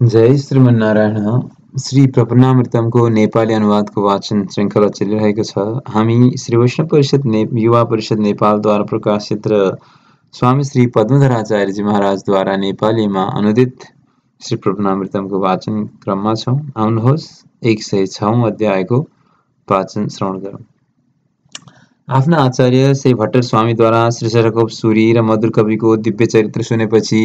जय श्रीमन्नारायण। श्री प्रपन्नामृतमको नेपाली अनुवादको वाचन श्रृङ्खला चलिरहेको छ। हामी श्री वैष्णव परिषद युवा परिषद नेपालद्वारा प्रकाशित र स्वामी श्री पद्मधर आचार्यजी महाराजद्वारा नेपालीमा अनुदित श्री प्रपन्नामृतमको वाचन क्रममा छौँ। आउनुहोस् 106औं अध्यायको वाचन श्रवण गरौँ। आफ्ना आचार्य श्री भट्टर स्वामीद्वारा श्री शरकोप सूरी र मधुर कविको दिव्य चरित्र सुनेपछि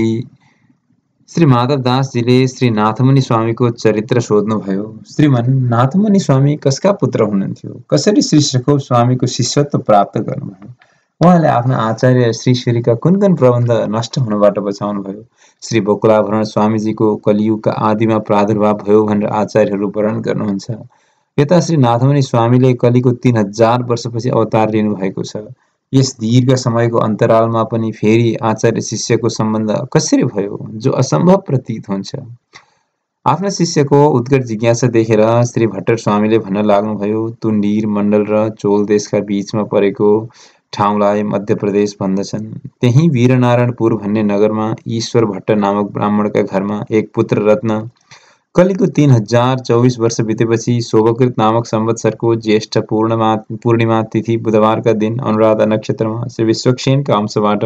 श्री माधव दासजीले श्री नाथमुनि स्वामीको चरित्र सोध्नुभयो। श्रीमन नाथमुनि स्वामी कसका पुत्र हुनुहुन्थ्यो? कसरी श्री शरकोप स्वामीको शिष्यत्व प्राप्त गर्नुभयो? उहाँले आफ्ना आचार्य श्री श्रीका कुन कुन प्रबन्ध नष्ट हुनबाट बचाउनुभयो? श्री बकुलाभरण स्वामीजीको कलियुगका आदिमा प्रादुर्भाव भयो भनेर आचार्यहरू वर्णन गर्नुहुन्छ। यता श्री नाथमुनि स्वामीले कलिको 3000 वर्षपछि अवतार लिनुभएको छ। यस दीर्घ समयको अन्तरालमा पनि फेरि आचार्य शिष्यको सम्बन्ध कसरी भयो, जो असम्भव प्रतीत हुन्छ। आफ्ना शिष्यको उत्कट जिज्ञासा देखेर श्री भट्टर स्वामीले भन्न लाग्नुभयो, तुण्डीर मण्डल र चोल देशका बीचमा परेको ठाउँलाई मध्य प्रदेश भन्दछन्। त्यही वीरनारायणपुर भन्ने नगरमा ईश्वर भट्ट नामक ब्राह्मणका घरमा एक पुत्र रत्न कलिको 3024 वर्ष बितेपछि शोभकृत नामक संवत्सरको ज्येष्ठ पूर्णिमा तिथि बुधबारका दिन अनुराधा नक्षत्रमा श्री विश्वक्सेनका अंशबाट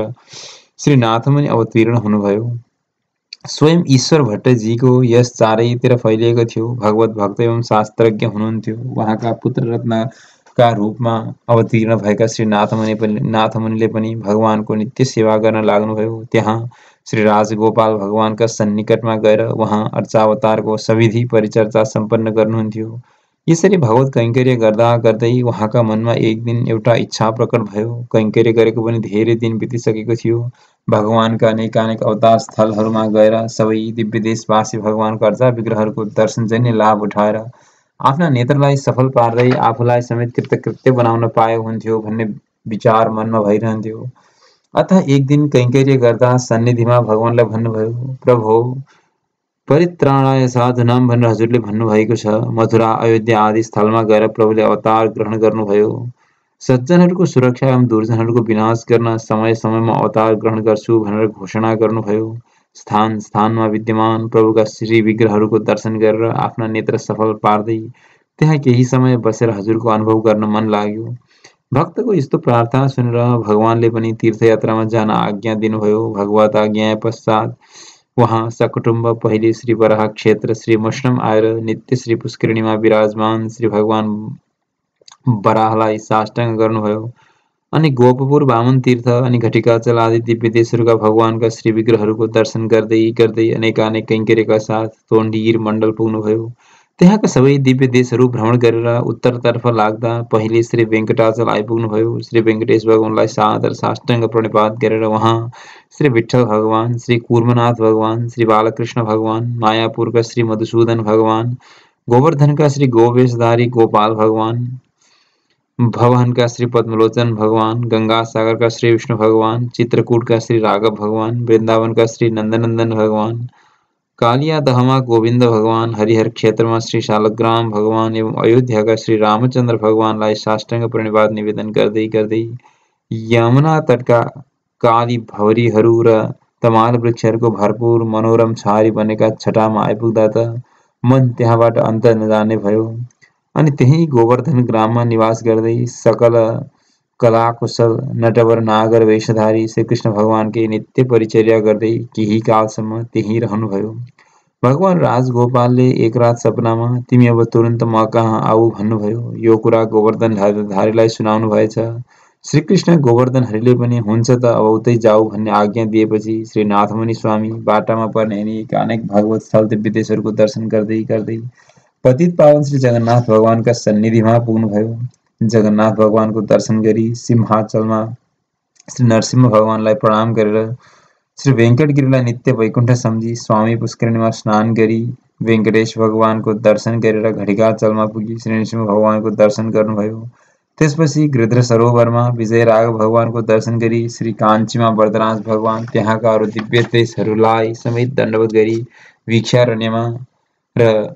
श्री नाथमुनि अवतीर्ण हुनुभयो। स्वयं ईश्वर भट्टजीको यस चारैतिर फैलिएको थियो। भगवत भक्त एवं शास्त्रज्ञ हुनुहुन्थ्यो। उहाँका पुत्र रत्नका रूपमा अवतीर्ण भएका श्री नाथमुनिले पनि भगवानको नित्य सेवा गर्न लाग्नुभयो। त्यहाँ श्री राजगोपाल भगवानका सन्निकटमा गएर उहाँ अर्चावतारको सविधि परिचर्चा सम्पन्न गर्नुहुन्थ्यो। यसरी भगवत कैङ्कर्य गर्दा गर्दै उहाँका मनमा एक दिन एउटा इच्छा प्रकट भयो। कैङ्कर्य गरेको पनि धेरै दिन बितिसकेको थियो। भगवानका अनेकानेक अवतार स्थलहरूमा गएर सबै दिव्य देशवासी भगवानको अर्चा विग्रहहरूको दर्शनजन्य लाभ उठाएर आफ्ना नेत्रलाई सफल पार्दै आफूलाई समेत कृतकृत्य बनाउन पाए हुन्थ्यो भन्ने विचार मनमा भइरहन्थ्यो। अतः एक दिन कैङ्कर्य गर्दा सन्निधिमा भगवानलाई भन्नुभयो, प्रभो परित्राणाय साधुनाम भनेर हजुरले भन्नुभएको छ। मथुरा अयोध्या आदि स्थलमा गएर प्रभुले अवतार ग्रहण गर्नुभयो। सज्जनहरूको सुरक्षा एवं दुर्जनहरूको विनाश गर्न समय समयमा अवतार ग्रहण गर्छु भनेर घोषणा गर्नुभयो। स्थान स्थानमा विद्यमान प्रभुका श्री विग्रहहरूको दर्शन गरेर आफ्ना नेत्र सफल पार्दै त्यहाँ केही समय बसेर हजुरको अनुभव गर्न मन लाग्यो। भक्तको यस्तो प्रार्थना सुनेर भगवानले पनि तीर्थयात्रामा जान आज्ञा दिनुभयो। भगवत आज्ञा पश्चात उहाँ सकुटुम्ब पहिले श्री वराह क्षेत्र श्री मशरम आएर नित्य श्री पुष्करिणीमा विराजमान श्री भगवान वराहलाई साष्टाङ्ग गर्नुभयो। अनि गोपपुर वामन तीर्थ अनि घटिकाचल आदि दिव्य देशहरूका भगवानका श्री विग्रहहरूको दर्शन गर्दै गर्दै अनेकानेक कैङ्कर्यका साथ तोण्डीर मण्डल पुग्नुभयो। त्यहाँका सबै दिव्य देशहरू भ्रमण गरेर उत्तरतर्फ लाग्दा पहिले श्री वेङ्कटाचल आइपुग्नुभयो। श्री वेङ्कटेश भगवानलाई सादर साष्टाङ्ग प्रणिपात गरेर उहाँ श्री विठ्ठल भगवान, श्री कुर्मनाथ भगवान, श्री बालकृष्ण भगवान, मायापुरका श्री मधुसूदन भगवान, गोवर्धनका श्री गोवेशधारी गोपाल भगवान, भवहनका श्री पद्मलोचन भगवान, गंगा सागरका श्री विष्णु भगवान, चित्रकूटका श्री राघव भगवान, वृन्दावनका श्री नन्दनन्दन भगवान, कालियादहमा गोविन्द भगवान, हरिहर क्षेत्रमा श्री शालग्राम भगवान एवं अयोध्याका श्री रामचन्द्र भगवानलाई साष्टाङ्ग प्रणिपात निवेदन गर्दै गर्दै यमुना तटका काली भौरीहरू र तमाल वृक्षहरूको भरपूर मनोरम छारी बनेका छटामा आइपुग्दा त मन त्यहाँबाट अन्त नजाने भयो। अनि त्यही गोवर्धन ग्राममा निवास गर्दै सकल कला कुशल नटवर नागर वेशधारी श्री कृष्ण भगवानकै नित्य परिचर्या गर्दै केही कालसम्म त्यही रहनुभयो। भगवान राजगोपालले एक रात सपनामा तिमी अब तुरन्त म कहाँ आऊ भन्नुभयो। यो कुरा गोवर्धन धारीलाई सुनाउनु भएछ। श्रीकृष्ण गोवर्धन हरिले पनि हुन्छ त अब उतै जाऊ भन्ने आज्ञा दिएपछि श्री नाथमुनि स्वामी बाटामा पर्ने अनेक भगवत स्थल दिव्य देशहरूको दर्शन गर्दै गर्दै पतित पावन श्री जगन्नाथ भगवानका सन्निधिमा पुग्नुभयो। जगन्नाथ भगवानको दर्शन गरी सिंहाचलमा श्री नरसिंह भगवानलाई प्रणाम गरेर श्री वेङ्कटगिरीलाई नित्य वैकुण्ठ सम्झी स्वामी पुष्करिणीमा स्नान गरी वेङ्कटेश भगवानको दर्शन गरेर घटिकाचलमा पुगी श्री नरसिंह भगवानको दर्शन गर्नुभयो। त्यसपछि गृध्र सरोवरमा विजय राघव भगवानको दर्शन गरी श्री काञ्चीमा वरदराज भगवान त्यहाँका अरू दिव्य देशहरूलाई समेत दण्डवत गरी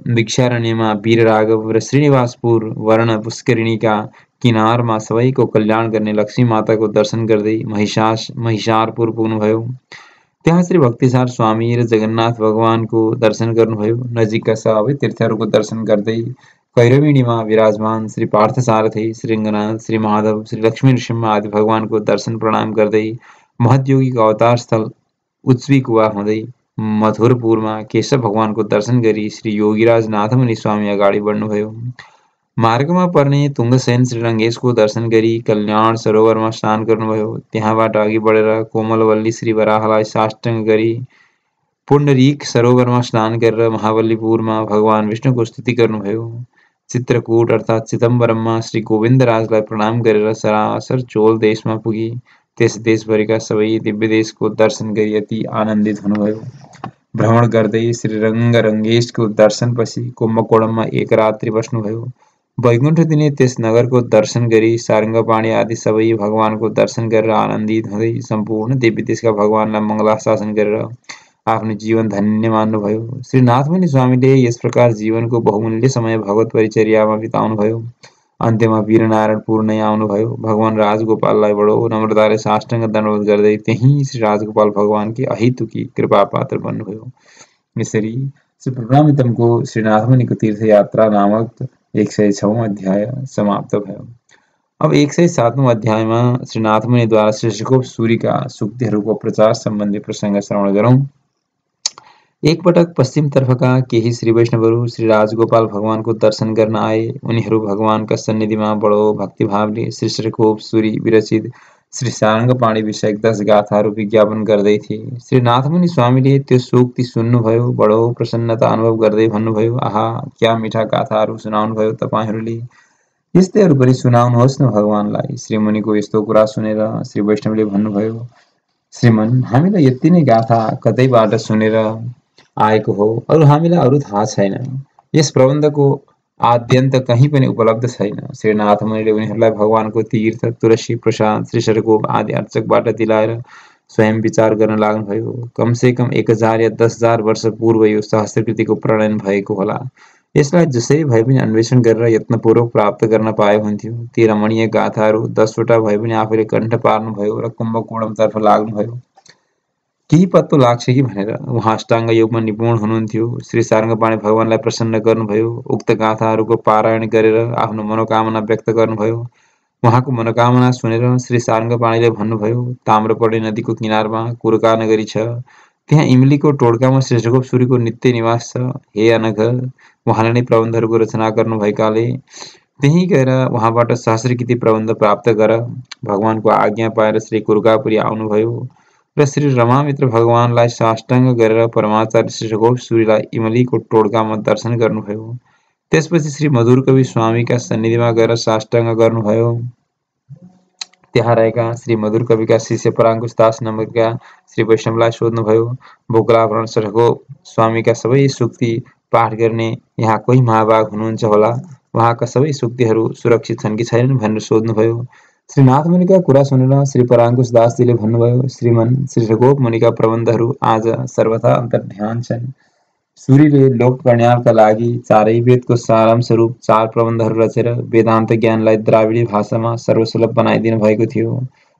भिक्षारण्यमा वीर राघव र श्रीनिवासपुर वर्ण पुष्करिणीका किनारमा सबैको कल्याण गर्ने लक्ष्मी माताको दर्शन गर्दै महिषारपुर पुग्नुभयो। त्यहाँ श्री भक्तिसार स्वामी र जगन्नाथ भगवानको दर्शन गर्नुभयो। नजिकका सबै तीर्थहरूको दर्शन गर्दै कैरविणीमा विराजमान श्री पार्थसारथी, श्री रङ्गनाथ, श्री माधव, श्री लक्ष्मी नृसिंह आदि भगवानको दर्शन प्रणाम गर्दै महतयोगीको अवतार स्थल उच्चीकुवा हुँदै मथुरपुरमा केशव भगवानको दर्शन गरी श्री योगीराज नाथमुनि स्वामी अगाडि बढ्नुभयो। मार्गमा पर्ने तुङ्गसेन श्रीरङ्गेशको दर्शन गरी कल्याण सरोवरमा स्नान गर्नुभयो। त्यहाँबाट अघि बढेर कोमलवल्ली श्री वराहलाई साष्टाङ्ग गरी पुण्डरीक सरोवरमा स्नान गरेर महाबलीपुरमा भगवान विष्णुको स्तुति गर्नुभयो। चित्रकूट अर्थात् चिदम्बरममा श्री गोविन्दराजलाई प्रणाम गरेर सरासर चोल देशमा पुगी त्यस देशभरिका सबै दिव्य देशको दर्शन गरी अति आनन्दित हुनुभयो। भ्रमण गर्दै श्री रङ्गरङ्गेशको दर्शनपछि कुम्भकोणममा एक रात्रि बस्नुभयो। वैकुण्ठ दिने त्यस नगरको दर्शन गरी सारङ्गपाणी आदि सबै भगवानको दर्शन गरेर आनन्दित हुँदै सम्पूर्ण देवी देशका भगवानलाई मङ्गलाशासन गरेर आफ्नो जीवन धन्य मान्नुभयो। श्री नाथमुनि स्वामीले यस प्रकार जीवनको बहुमूल्य समय भगवत परिचर्यामा बिताउनुभयो। अन्त्यमा वीरनारायणपुर नै आउनुभयो। भगवान राजगोपाललाई बडो नम्रताले साष्टाङ्ग दण्डवत गर्दै त्यहीँ श्री राजगोपाल भगवानकी अहेतुकी कृपा पात्र बन्नुभयो। यसरी श्री प्रणमितमको श्री नाथमुनिको तीर्थयात्रा नामक 106औं अध्याय समाप्त भयो। अब 107औं अध्यायमा श्री नाथमुनिद्वारा श्री ऋषिकोप सूरीका सूक्तिहरूको प्रचार सम्बन्धी प्रसङ्ग श्रवण गरौँ। एकपटक पश्चिमतर्फका केही श्री वैष्णवहरू श्री राजगोपाल भगवानको दर्शन गर्न आए। उनीहरू भगवानका सन्निधिमा बडो भक्तिभावले श्री ऋषिकोप सूरी विरचित श्री सारङ्गपाणी विषयक 10 गाथाहरू विज्ञापन गर्दै थिए। श्री नाथमुनि स्वामीले त्यो सूक्ति सुन्नुभयो। बडो प्रसन्नता अनुभव गर्दै भन्नुभयो, आहा, क्या मिठा गाथाहरू सुनाउनुभयो तपाईँहरूले। यस्तैहरू पनि सुनाउनुहोस् न भगवानलाई। श्री मुनिको यस्तो कुरा सुनेर श्री वैष्णवले भन्नुभयो, श्रीमन, हामीलाई यति नै गाथा कतैबाट सुनेर आएको हो, अरू हामीलाई अरू थाहा छैन। यस प्रबन्धको आद्यन्त कहीँ पनि उपलब्ध छैन। श्री नाथमुनिले उनीहरूलाई भगवानको तीर्थ, तुलसी प्रसाद, श्री षडकोप आदि अर्चकबाट दिलाएर स्वयं विचार गर्न लाग्नुभयो। कमसेकम 1000 या 10,000 वर्ष पूर्व यो सहस्रकृतिको प्रणयन भएको होला। यसलाई जसरी भए पनि अन्वेषण गरेर यत्नपूर्वक प्राप्त गर्न पाए हुन्थ्यो। ती रमणीय गाथाहरू 10वटा भए पनि आफूले कण्ठ पार्नुभयो र कुम्भकोणमतर्फ लाग्नुभयो। केही पत्तो लाग्छ कि भनेर। उहाँ अष्टाङ्ग योगमा निपुण हुनुहुन्थ्यो। श्री सारङ्गपाणी भगवानलाई प्रसन्न गर्नुभयो। उक्त गाथाहरूको पारायण गरेर आफ्नो मनोकामना व्यक्त गर्नुभयो। उहाँको मनोकामना सुनेर श्री सारङ्गपाणीले भन्नुभयो, ताम्रपर्णी नदीको किनारमा कुरका नगरी छ। त्यहाँ इमलीको टोड्कामा श्री ऋषिकोप सूरीको नित्य निवास छ। हे अनघ, उहाँले नै प्रबन्धहरूको रचना गर्नुभएकाले त्यहीँ गएर उहाँबाट सहस्रकृति प्रबन्ध प्राप्त गर। भगवानको आज्ञा पाएर श्री कुरकापुरी आउनुभयो र श्री रमामित्र भगवानलाई साष्टाङ्ग गरेर परमाचार्य श्री ऋषिकोप सूरीलाई इमलीको टोड्कामा दर्शन गर्नुभयो। त्यसपछि श्री मधुरकवि स्वामीका सन्निधिमा गएर साष्टाङ्ग गर्नुभयो। त्यहाँ रहेका श्री मधुरकविका शिष्य पराङ्कुश दास नामकका श्री वैष्णवलाई सोध्नुभयो, बोक्लाभरण षडकोप स्वामीका सबै सूक्ति पाठ गर्ने यहाँ कोही महाभाग हुनुहुन्छ होला। उहाँका सबै सूक्तिहरू सुरक्षित छन् कि छैनन् भनेर सोध्नुभयो। श्री नाथमुनिका कुरा सुनेर श्री पराङ्कुश दासजीले भन्नुभयो, श्रीमन, श्री ऋषिकोप मुनिका प्रबन्धहरू आज सर्वथा अन्तर्ध्यान छन्। सूरीले लोक कल्याणका लागि चारै वेदको सारांश रूप 4 प्रबन्धहरू रचेर वेदान्त ज्ञानलाई द्राविडी भाषामा सर्वसुलभ बनाइदिनु भएको थियो।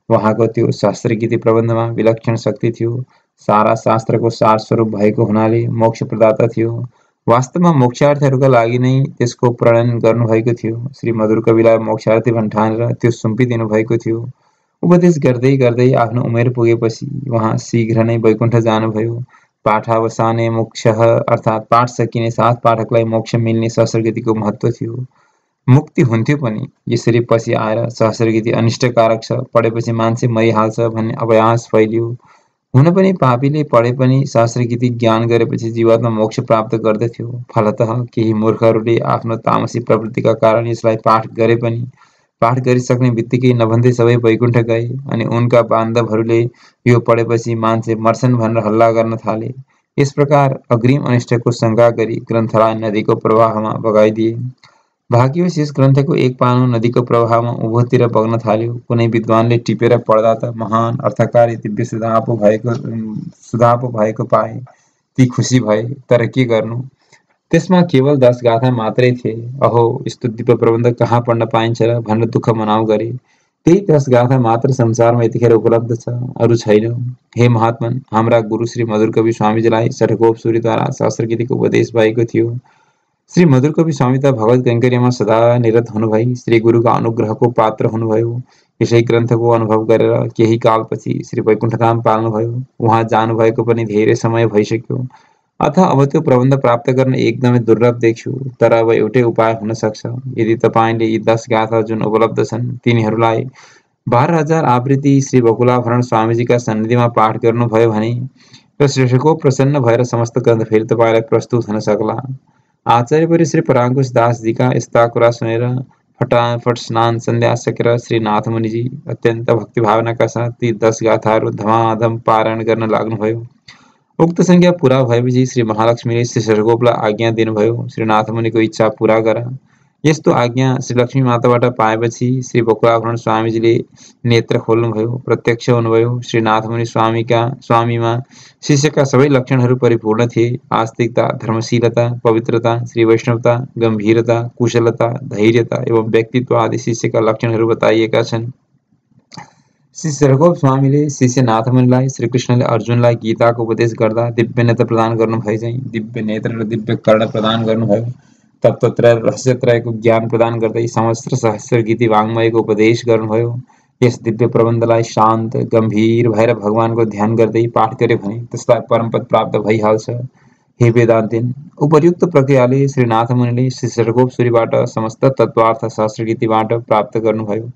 उहाँको त्यो सहस्रकृति प्रबन्धमा विलक्षण शक्ति थियो। सारा शास्त्रको सार स्वरूप भएको हुनाले मोक्ष प्रदाता थियो। वास्तवमा मोक्षार्थीहरूका लागि नै त्यसको प्रणयन गर्नुभएको थियो। श्री मधुरकविलाई मोक्षार्थी भन्ठानेर त्यो सुम्पिदिनु भएको थियो। उपदेश गर्दै गर्दै आफ्नो उमेर पुगेपछि उहाँ शीघ्र नै वैकुण्ठ जानुभयो। पाठावसाने मोक्षः अर्थात् पाठ सकिने साथ पाठकलाई मोक्ष मिल्ने सहस्रकृतिको महत्त्व थियो। मुक्ति हुन्थ्यो पनि। यसरी पछि आएर सहस्रकृति अनिष्टकारक छ, पढेपछि मान्छे मरिहाल्छ भन्ने अभ्यास फैलियो। हुन पनि पापीले पढे पनि सहस्रकृति ज्ञान गरेपछि जीवात्मा मोक्ष प्राप्त गर्दथ्यो। फलतः केही मूर्खहरूले आफ्नो तामसी प्रवृत्तिका कारण यसलाई पाठ गरे पनि पाठ गरिसक्ने बित्तिकै नभन्दै सबै वैकुण्ठ गए अनि उनका बान्धवहरूले यो पढेपछि मान्छे मर्छन् भनेर हल्ला गर्न थाले। यस प्रकार अग्रिम अनिष्टको शङ्का गरी ग्रन्थलाई नदीको प्रवाहमा बगाइदिए। भाग्यवश यस ग्रन्थको एक पानो नदीको प्रवाहमा उँभोतिर बग्न थाल्यो। कुनै विद्वानले टिपेर पढ्दा त महान अर्थकारी दिव्य सुधा पो भएको पाए। ती खुसी भए, तर के गर्नु, त्यसमा केवल 10 गाथा मात्रै थिए। अहो, यस्तो दिव्य प्रबन्ध कहाँ पढ्न पाइन्छ र भनेर दुःख मनाउ गरे। त्यही 10 गाथा मात्र संसारमा यतिखेर उपलब्ध छ, अरू छैन। हे महात्मन, हाम्रा गुरु श्री मधुर कवि स्वामीजीलाई शठकोप सूरीद्वारा सहस्र गीतिको उपदेश भएको थियो। श्री मधुर कवि स्वामी त भगवत कैंकर्यमा सदा निरत हुनुभई श्री गुरुका अनुग्रहको पात्र हुनुभयो। यसै ग्रन्थको अनुभव गरेर केही कालपछि श्री वैकुण्ठधाम पाल्नुभयो। उहाँ जानुभएको पनि धेरै समय भइसक्यो। अथ अब त्यो प्रबन्ध प्राप्त गर्न एकदमै दुर्लभ देख्छु। तर अब एउटै उपाय हुन सक्छ। यदि तपाईँले यी 10 गाथा जुन उपलब्ध छन् तिनीहरूलाई 12,000 आवृत्ति श्री बकुलाभरण स्वामीजीका सन्निधिमा पाठ गर्नुभयो भने र श्रेष्ठको प्रसन्न भएर समस्त ग्रन्थ फेरि तपाईँलाई प्रस्तुत हुन सक्ला। आचार्यपरि श्री पराङ्कुश दासजीका यस्ता कुरा सुनेर फटाफट स्नान सन्ध्या सकेर श्री नाथमुनिजी अत्यन्त भक्तिभावनाका साथ ती 10 गाथाहरू धमाधम पारायण गर्न लाग्नुभयो। उक्त संख्या पूरा भएपछि श्री महालक्ष्मीले श्री शठकोपलाई आज्ञा दिनुभयो, श्री नाथमुनिको इच्छा पूरा गर। यस्तो आज्ञा श्री लक्ष्मी माताबाट पाएपछि श्री बकुलाभरण स्वामीजीले नेत्र खोल्नुभयो, प्रत्यक्ष हुनुभयो। श्री नाथमुनि स्वामीमा शिष्यका सबै लक्षणहरू परिपूर्ण थिए। आस्तिकता, धर्मशीलता, पवित्रता, श्री वैष्णवता, गम्भीरता, कुशलता, धैर्यता एवं व्यक्तित्व आदि शिष्यका लक्षणहरू बताइएका छन्। श्री शठकोप स्वामीले शिष्य नाथमुनिलाई श्रीकृष्णले अर्जुनलाई गीताको उपदेश गर्दा दिव्य नेत्र प्रदान गर्नुभए चाहिँ दिव्य नेत्र र दिव्य कर्ण प्रदान गर्नुभयो। तत्त्वत्रय रहस्यत्रयको ज्ञान प्रदान गर्दै समस्त्र सहस्र गीति वाङ्मयको उपदेश गर्नुभयो। यस दिव्य प्रबन्धलाई शान्त गम्भीर भएर भगवानको ध्यान गर्दै पाठ गरे भने त्यसलाई परमपद प्राप्त भइहाल्छ। हे वेदान्तिन, उपर्युक्त प्रक्रियाले श्री नाथमुनिले श्री शठकोप सूरीबाट समस्त तत्त्वार्थ सहस्र गीतिबाट प्राप्त गर्नुभयो।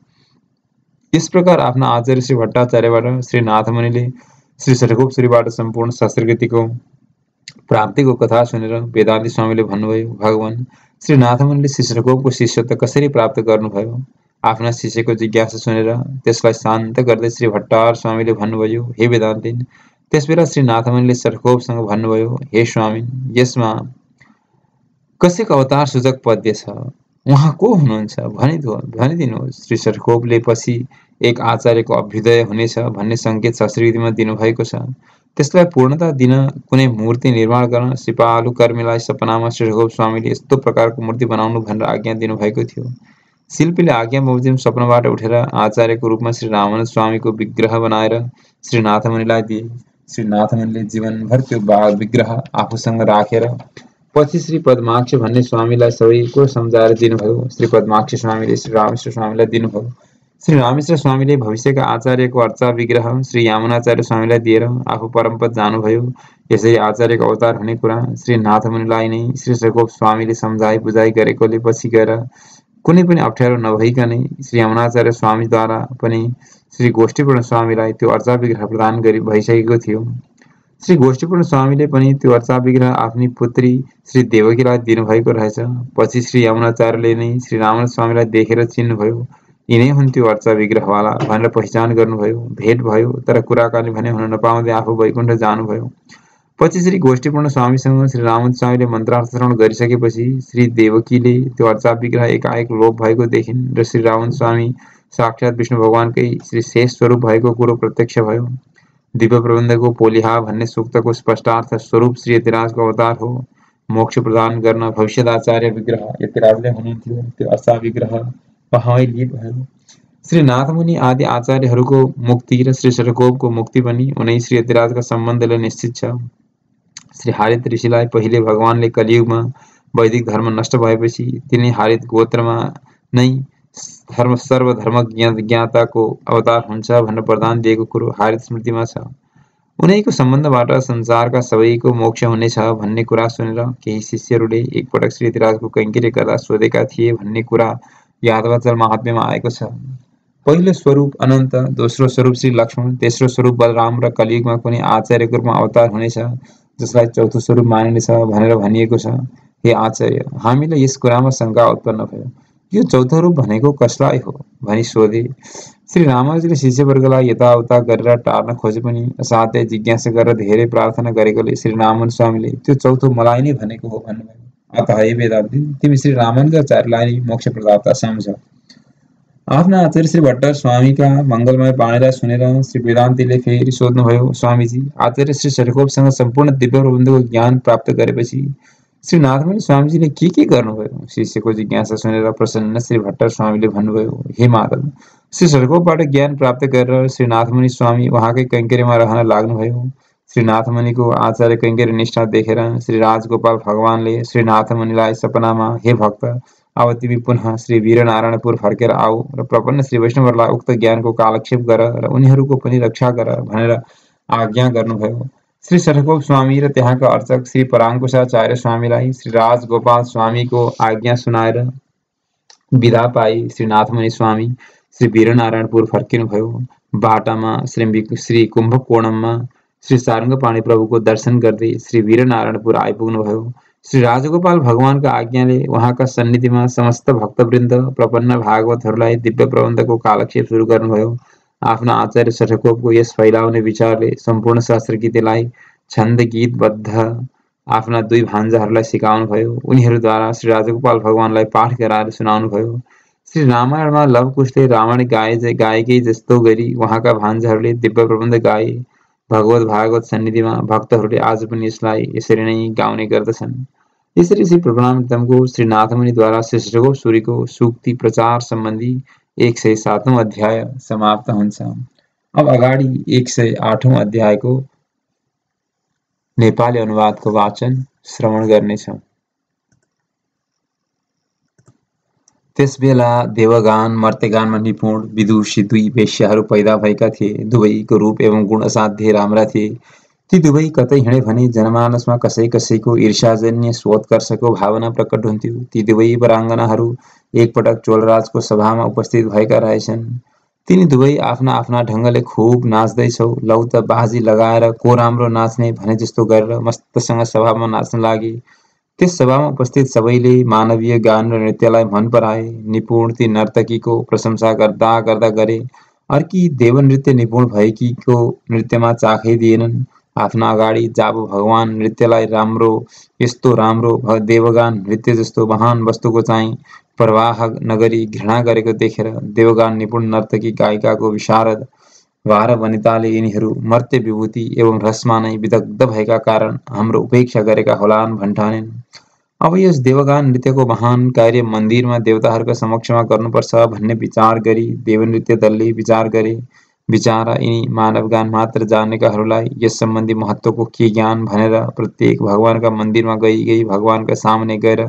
इस प्रकार आफ्ना आचार्य श्री भट्टाचार्यबाट श्री नाथमुनिले श्री शठकोप सूरीबाट सम्पूर्ण सहस्रगीतिको प्राप्तिको कथा सुनेर वेदान्ती स्वामीले भन्नुभयो, भगवान श्री नाथमुनिले श्री शठकोपको शिष्यत्व कसरी प्राप्त गर्नुभयो? आफ्ना शिष्यको जिज्ञासा सुनेर त्यसलाई शान्त गर्दै श्री भट्टार स्वामीले भन्नुभयो, हे वेदान्तिन। त्यसबेला श्री नाथमुनिले शठकोपसँग भन्नुभयो, हे स्वामिन, यसमा कसैको अवतार सूचक पद्य छ, उहाँ को हुनुहुन्छ भनिदिनुहोस्। श्री शठकोपले पछि एक आचार्यको अभ्युदय हुनेछ भन्ने सङ्केत संस्कृतिमा दिनुभएको छ। त्यसलाई पूर्णता दिन कुनै मूर्ति निर्माण गर्न सिपालु कर्मीलाई सपनामा शठकोप स्वामीले यस्तो प्रकारको मूर्ति बनाउनु भनेर आज्ञा दिनुभएको थियो। शिल्पीले आज्ञा बमोजिम स्वप्नबाट उठेर आचार्यको रूपमा श्री रामानन्द स्वामीको विग्रह बनाएर श्री नाथमुनिलाई दिए। श्री नाथमुनिले जीवनभर त्यो विग्रह आफूसँग राखेर पछि श्री पद्माक्ष भन्ने स्वामीलाई सबैको सम्झाएर दिनुभयो। श्री पद्माक्ष स्वामीले श्री रामेश्वर स्वामीलाई दिनुभयो। श्री रामेश्वर स्वामीले भविष्यका आचार्यको अर्चा विग्रह श्री यामुनाचार्य स्वामीलाई दिएर आफू परमपद जानुभयो। यसरी आचार्यको अवतार हुने कुरा श्री नाथमुनिलाई नै श्री शठकोप स्वामीले सम्झाइ बुझाइ गरेकोले पछि गएर कुनै पनि अप्ठ्यारो नभइकनै श्री यमुनाचार्य स्वामीद्वारा पनि श्री गोष्ठीपूर्ण स्वामीलाई त्यो अर्चा विग्रह प्रदान गरी भइसकेको थियो। श्री गोष्ठीपूर्ण स्वामीले पनि त्यो अर्चा विग्रह आफ्नी पुत्री श्री देवकीलाई दिनुभएको रहेछ। पछि श्री यमुनाचार्यले नै श्री रामानन्द स्वामीलाई देखेर चिन्नुभयो, यिनै हुन् त्यो अर्चा विग्रहवाला भनेर पहिचान गर्नुभयो। भेट भयो, तर कुराकानी भने हुन नपाउँदै आफू वैकुण्ठ जानुभयो। पछि श्री गोष्ठीपूर्ण स्वामीसँग श्री रामानन्द स्वामीले मन्त्रार्थ श्रवण गरिसकेपछि श्री देवकीले त्यो अर्चा विग्रह एकाएक लोप भएको देखिन् र श्री रामानन्द स्वामी साक्षात् विष्णु भगवानकै श्री शेष स्वरूप भएको कुरो प्रत्यक्ष भयो। दिव्य प्रबन्धको पोलिहा भन्ने सूक्तको स्पष्टार्थ स्वरूप श्री यतिराजको अवतार हो। मोक्ष प्रदान गर्न भविष्यदाचार्य विग्रह यतिराजले हुनुहुन्थ्यो, त्यो अर्चा विग्रह उहाँमै लिप भयो। श्री नाथमुनि आदि आचार्यहरूको मुक्ति र श्री शठकोपको मुक्ति पनि उनै श्री यतिराजका सम्बन्धले निश्चित छ। श्री हारित ऋषिलाई पहिले भगवानले कलियुगमा वैदिक धर्म नष्ट भएपछि तिनै हारित गोत्रमा नै सर्वधर्म ज्ञाताको अवतार हुन्छ भनेर वरदान दिएको कुरो हारित स्मृतिमा छ। उनैको सम्बन्धबाट संसारका सबैको मोक्ष हुनेछ भन्ने कुरा सुनेर केही शिष्यहरूले एकपटक श्री यतिराजको कैंकर्य गर्दा सोधेका थिए भन्ने कुरा यादवाचल महात्म्यमा आएको छ। पहिलो स्वरूप अनन्त, दोस्रो स्वरूप श्री लक्ष्मण, तेस्रो स्वरूप बलराम र कलियुगमा कुनै आचार्यको रूपमा अवतार हुनेछ जसलाई चौथो स्वरूप मानिनेछ भनेर भनिएको छ। हे आचार्य, हामीलाई यस कुरामा शङ्का उत्पन्न भयो, यो चौथो रूप भनेको कसलाई हो भनी सोधे। श्री रामानुजले शिष्यवर्गलाई यताउता गरेर टार्न खोजे पनि असाध्यै जिज्ञासा गरेर धेरै प्रार्थना गरेकोले श्री रामानन्द स्वामीले त्यो चौथो मलाई नै भनेको हो भन्नुभयो। अतः हे वेदान्ती, तिमी श्री रामानुजाचार्यलाई नै मोक्ष प्रदाता सम्झ। आफ्ना आचार्य श्री भट्टार स्वामीका मङ्गलमय बाणीलाई सुनेर श्री वेदान्तीले फेरि सोध्नुभयो, स्वामीजी, आचार्य श्री शठकोपसँग सम्पूर्ण दिव्य प्रबन्धको ज्ञान प्राप्त गरेपछि श्री नाथमुनि स्वामीजीले के गर्नुभयो? शिष्यको जिज्ञासा सुनेर प्रसन्न श्री भट्टर स्वामीले भन्नुभयो, हे माधव, श्री सडकोपबाट ज्ञान प्राप्त गरेर श्री नाथमुनि स्वामी उहाँकै कैङ्कर्यमा रहन लाग्नुभयो। श्री नाथमुनिको आचार्य कैङ्कर्य निष्ठा देखेर श्री राजगोपाल भगवानले श्री नाथमुनिलाई सपनामा, हे भक्त, अब तिमी पुनः श्री वीरनारायणपुर फर्केर आऊ र प्रपन्न श्री वैष्णवहरूलाई उक्त ज्ञानको कालक्षेप गर र उनीहरूको पनि रक्षा गर भनेर आज्ञा गर्नुभयो। श्री सडकोप स्वामी र त्यहाँका अर्चक श्री पराङ्कुशाचार्य स्वामीलाई श्री राजगोपाल स्वामीको आज्ञा सुनाएर विदा पाई श्री नाथमुनि स्वामी श्री वीरनारायणपुर फर्किनुभयो। बाटामा श्री कुम्भकोणममा श्री सारङ्गपाणि प्रभुको दर्शन गर्दै श्री वीरनारायणपुर आइपुग्नुभयो। श्री राजगोपाल भगवानका आज्ञाले उहाँका सन्निधिमा समस्त भक्तवृन्द प्रपन्न भागवतहरूलाई दिव्य प्रबन्धको कालक्षेप सुरु गर्नुभयो। आफ्नो आचार्य सडकोपको यस फैलाउने विचारले सम्पूर्ण शास्त्र गीतेलाई छन्द गीतबद्ध आफ्ना दुई भान्जाहरूलाई सिकाउनुभयो। उनीहरूद्वारा श्री राजगोपाल भगवानलाई पाठ गराएर सुनाउनुभयो। श्री रामायणमा लवकुशले रावण गाएकै जस्तो गरी उहाँका भान्जाहरूले दिव्य प्रबन्ध गाए। भगवत भागवत सन्निधिमा भक्तहरूले आज पनि यसलाई यसरी नै गाउने गर्दछन्। यसरी श्री प्रभुनामृतमको श्री नाथमुनिद्वारा श्री सडकोप सूरीको सूक्ति प्रचार सम्बन्धी 107औं अध्याय समाप्त हुन्छ। अब अगाडि 108औं अध्यायको नेपाली अनुवादको वाचन श्रवण गर्नेछौँ। त्यसबेला देवगान मर्त्यगानमा निपुण विदुषी दुई वेश्याहरू पैदा भएका थिए। दुवैको रूप एवं गुण असाध्यै राम्रा थिए। ती दुवै कतै हिँडे भने जनमानसमा कसै कसैको ईर्ष्याजन्य स्वोत्कर्षको भावना प्रकट हुन्थ्यो। ती दुवै वराङ्गनाहरू एकपटक चोलराजको सभामा उपस्थित भएका रहेछन्। तिनी दुवै आफ्ना आफ्ना ढङ्गले खुब नाच्दैछौ, लौ त बाजी लगाएर को राम्रो नाच्ने भने जस्तो गरेर मस्तसँग सभामा नाच्न लागे। त्यस सभामा उपस्थित सबैले मानवीय गान र नृत्यलाई मन पराए। निपुण ती नर्तकीको प्रशंसा गर्दा गर्दा गरे। अर्की देवनृत्य निपुण भएकीको नृत्यमा चाखै दिएनन्। आफ्ना अगाडि जाबो भगवान नृत्यलाई राम्रो, यस्तो राम्रो देवगान नृत्य जस्तो महान वस्तुको चाहिँ प्रवाह नगरी घृणा गरेको देखेर देवगान निपुण नर्तकी गायिकाको विशारद वार वनिताले यिनीहरू मर्त्य विभूति एवं रसमा नै विदग्ध भएका कारण हाम्रो उपेक्षा गरेका होलान् भन्ठानिन्। अब यस देवगान नृत्यको महान कार्य मन्दिरमा देवताहरूका समक्षमा गर्नुपर्छ भन्ने विचार गरी देवनृत्य दलले विचार गरे। बिचारा यिनी मानवगान मात्र जानेकाहरूलाई यस सम्बन्धी महत्त्वको के ज्ञान भनेर प्रत्येक भगवानका मन्दिरमा गई भगवानका सामने गएर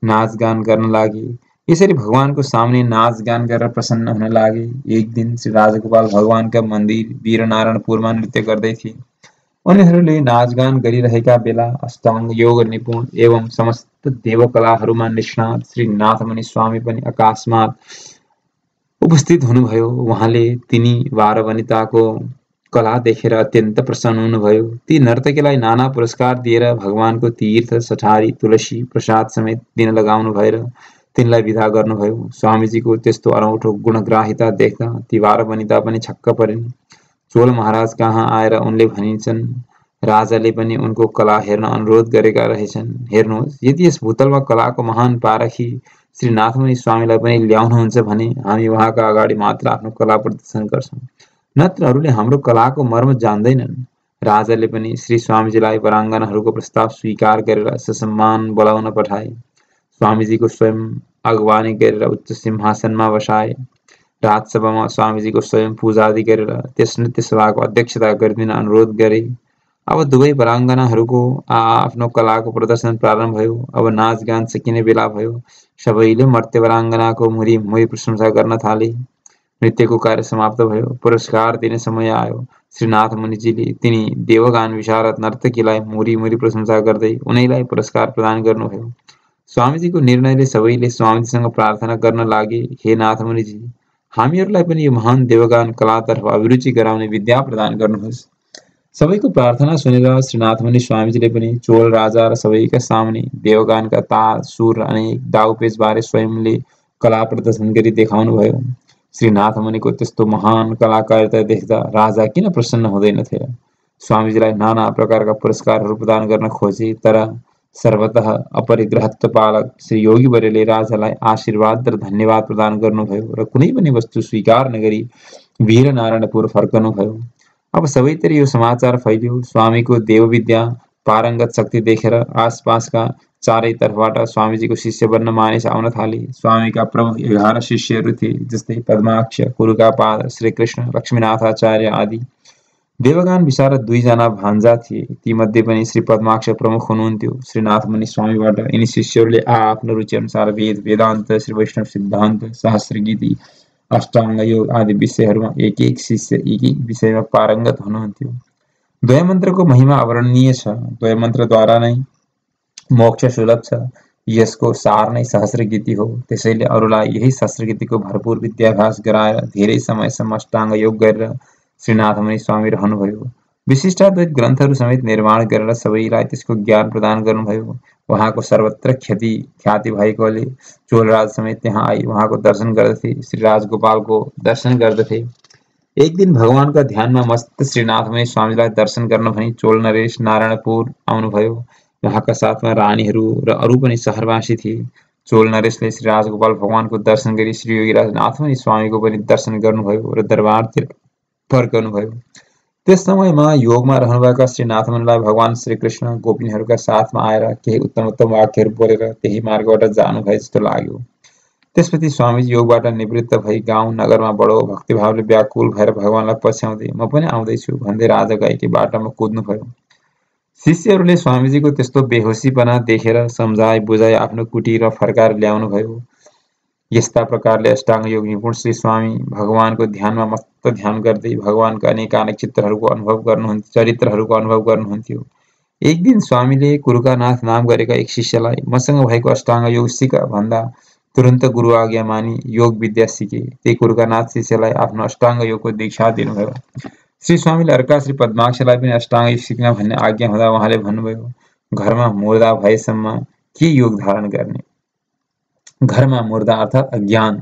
नाचगान गर्न लागे। यसरी भगवानको सामने नाचगान गरेर प्रसन्न हुन लागे। एक दिन श्री राजगोपाल भगवानका मन्दिर वीरनारायणपुरमा नृत्य गर्दै थिए। उनीहरूले नाचगान गरिरहेका बेला अष्टाङ्ग योग निपुण एवं समस्त देवकलाहरूमा निष्णात श्री नाथमुनि स्वामी पनि अकस्मात उपस्थित हुनुभयो। उहाँले तिनी वारवनिताको कला देखेर अत्यन्त प्रसन्न हुनुभयो। ती नर्तकीलाई नाना पुरस्कार दिएर भगवानको तीर्थ सठारी तुलसी प्रसाद समेत दिन लगाउनु भएर तिनलाई विदा गर्नुभयो। स्वामीजीको त्यस्तो अनौठो गुणग्राहिता देख्दा ती वारवनिता पनि छक्क परिन्। चोल महाराज कहाँ आएर उनले भनिन्छन् राजाले पनि उनको कला हेर्न अनुरोध गरेका रहेछन्। हेर्नुहोस्, यदि यस भूतलमा कलाको महान पारखी श्री नाथमुनि स्वामीलाई पनि ल्याउनुहुन्छ भने हामी उहाँका अगाडि मात्र आफ्नो कला प्रदर्शन गर्छौँ, नत्र अरूले हाम्रो कलाको मर्म जान्दैनन्। राजाले पनि श्री स्वामीजीलाई वराङ्गनाहरूको प्रस्ताव स्वीकार गरेर ससम्मान बोलाउन पठाए। स्वामीजीको स्वयं अगवानी गरेर उच्च सिंहासनमा बसाए। राजसभामा स्वामीजीको स्वयं पूजादि गरेर त्यस नृत्य सभाको अध्यक्षता गरिदिन अनुरोध गरे। अब दुवै वराङ्गनाहरूको आफ्नो कलाको प्रदर्शन प्रारम्भ भयो। अब नाचगान सकिने बेला भयो। सबैले मर्त्य वराङ्गनाको मुरी प्रशंसा गर्न थाले। नृत्यको कार्य समाप्त भयो। पुरस्कार दिने समय आयो। श्री नाथमुनिजीले तिनी देवगान विशारद नर्तकीलाई मुरी प्रशंसा गर्दै उनैलाई पुरस्कार प्रदान गर्नुभयो। स्वामीजीको निर्णयले सबैले स्वामीजीसँग प्रार्थना गर्न लागे, हे नाथमुनिजी, हामीहरूलाई पनि यो महान देवगान कलातर्फ अभिरुचि गराउने विद्या प्रदान गर्नुहोस्। सबैको प्रार्थना सुनेर श्री नाथमुनि स्वामीजीले पनि चोल राजा र सबैका सामने देवगानका ताल सुर र अनेक दाउपेच बारे स्वयंले कला प्रदर्शन गरी देखाउनु भयो। श्री नाथमुनिको त्यस्तो महान कलाकारिता देख्दा राजा किन प्रसन्न हुँदैनथे। स्वामीजीलाई नाना प्रकारका पुरस्कारहरू प्रदान गर्न खोजे, तर सर्वतः अपरिग्रहत्व पालक श्री योगीवर्यले राजालाई आशीर्वाद र धन्यवाद प्रदान गर्नुभयो र कुनै पनि वस्तु स्वीकार नगरी वीरनारायणपुर फर्कनुभयो। अब सबैतिर यो समाचार फैलियो। स्वामीको देवविद्या पारङ्गत शक्ति देखेर आसपासका चारै तर्फबाट स्वामीजीको शिष्य बन्न मानिस आउन थाले। स्वामीका प्रमुख 11 शिष्यहरू थिए, जस्तै पद्माक्ष, कुरुकापाद, श्रीकृष्ण, लक्ष्मीनाथाचार्य आदि। देवगान विशारद 2 जना भान्जा थिए, तीमध्ये पनि श्री पद्माक्ष प्रमुख हुनुहुन्थ्यो। श्री नाथमुनि स्वामीबाट यिनी शिष्यहरूले आफ्नो रुचि अनुसार वेद, वेदान्त, श्री वैष्णव सिद्धान्त, सहस्र गीति, अष्टाङ्ग योग आदि विषयहरूमा एक एक शिष्य एक एक विषयमा पारङ्गत हुनुहुन्थ्यो। द्वयमन्त्रको महिमा अवर्णनीय छ। द्वयमन्त्रद्वारा नै मोक्ष सुलभ छ। यसको सार नै सहस्र गीति हो। त्यसैले अरूलाई यही सहस्र गीतिको भरपूर विद्याभ्यास गराएर धेरै समयसम्म अष्टाङ्ग योग गरेर श्रीनाथमुनि स्वामी रहनुभयो। विशिष्टाद्वैत ग्रन्थहरू समेत निर्माण गरेर सबैलाई त्यसको ज्ञान प्रदान गर्नुभयो। उहाँको सर्वत्र ख्याति भएकोले चोलराज समेत त्यहाँ आई उहाँको दर्शन गर्दथे। श्री राजगोपालको दर्शन गर्दथे। एक दिन भगवानका ध्यानमा मस्त श्रीनाथमुनि स्वामीलाई दर्शन गर्न भनी चोल नरेश नारायणपुर आउनुभयो। उहाँका साथमा रानीहरू र अरू पनि शहरवासी थिए। चोल नरेशले श्री राजगोपाल भगवानको दर्शन गरी श्री योगीराज नाथमुनि स्वामीको पनि दर्शन गर्नुभयो र दरबारतिर फर्कनुभयो। त्यस समयमा योगमा रहनुभएका श्री नाथमुनिलाई भगवान श्रीकृष्ण गोपिनीहरूका साथमा आएर केही उत्तम उत्तम वाक्यहरू बोलेर त्यही मार्गबाट जानुभए जस्तो लाग्यो। त्यसपछि स्वामीजी योगबाट निवृत्त भई गाउँ नगरमा बडो भक्तिभावले व्याकुल भएर भगवानलाई पछ्याउँदै म पनि आउँदैछु भन्दै राजगाईकै बाटामा कुद्नुभयो। शिष्यहरूले स्वामीजीको त्यस्तो बेहोसीपना देखेर सम्झाई बुझाई आफ्नो कुटीरमा फर्काएर ल्याउनुभयो। यस्ता प्रकारले अष्टाङ्ग योग निपुण श्री स्वामी भगवानको ध्यानमा मस्त ध्यान गर्दै भगवानका अनेकानेक चरित्रहरूको अनुभव गर्नुहुन्थ्यो। एक दिन स्वामीले कुरुकानाथ नाम गरेका एक शिष्यलाई मसँग भएको अष्टाङ्ग योग सिक भन्दा तुरन्त गुरु आज्ञा मानी योग विद्या सिके। त्यही कुरुकानाथ शिष्यलाई आफ्नो अष्टाङ्ग योगको दीक्षा दिनुभयो। श्री स्वामीले अर्का श्री पद्माक्षलाई पनि अष्टाङ्ग योग सिक्न भन्ने आज्ञा हुँदा उहाँले भन्नुभयो, घरमा मुर्दा भएसम्म के योग धारण गर्ने? घरमा मुर्दा अर्थात् अज्ञान।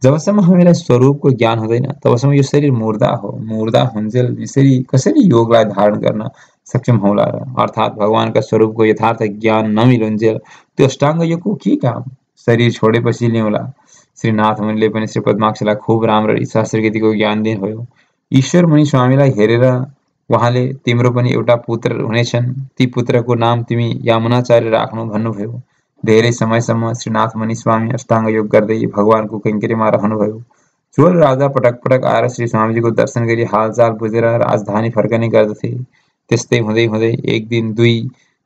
जबसम्म हामीलाई स्वरूपको ज्ञान हुँदैन तबसम्म यो शरीर मुर्दा हो। मुर्दा हुन्जेल यसरी कसरी योगलाई धारण गर्न सक्षम होला र? अर्थात् भगवानका स्वरूपको यथार्थ ज्ञान नमिलुन्जेल त्यो अष्टाङ्ग योगको के काम? शरीर छोडेपछि ल्याउला। श्री नाथमुनिले पनि श्री पद्माक्षलाई खुब राम्ररी सहस्रगीतिको ज्ञान दिनुभयो। ईश्वर मुनि स्वामीलाई हेरेर उहाँले तिम्रो पनि एउटा पुत्र हुनेछन्, ती पुत्रको नाम तिमी यामुनाचार्य राख्नु भन्नुभयो। धेरै समयसम्म श्री नाथमुनि स्वामी अष्टाङ्ग योग गर्दै भगवानको कैंकर्यमा रहनुभयो। चोल राजा पटक पटक आएर श्री स्वामीजीको दर्शन गरी हालचाल बुझेर राजधानी फर्कने गर्दथे। त्यस्तै हुँदै हुँदै एक दिन 2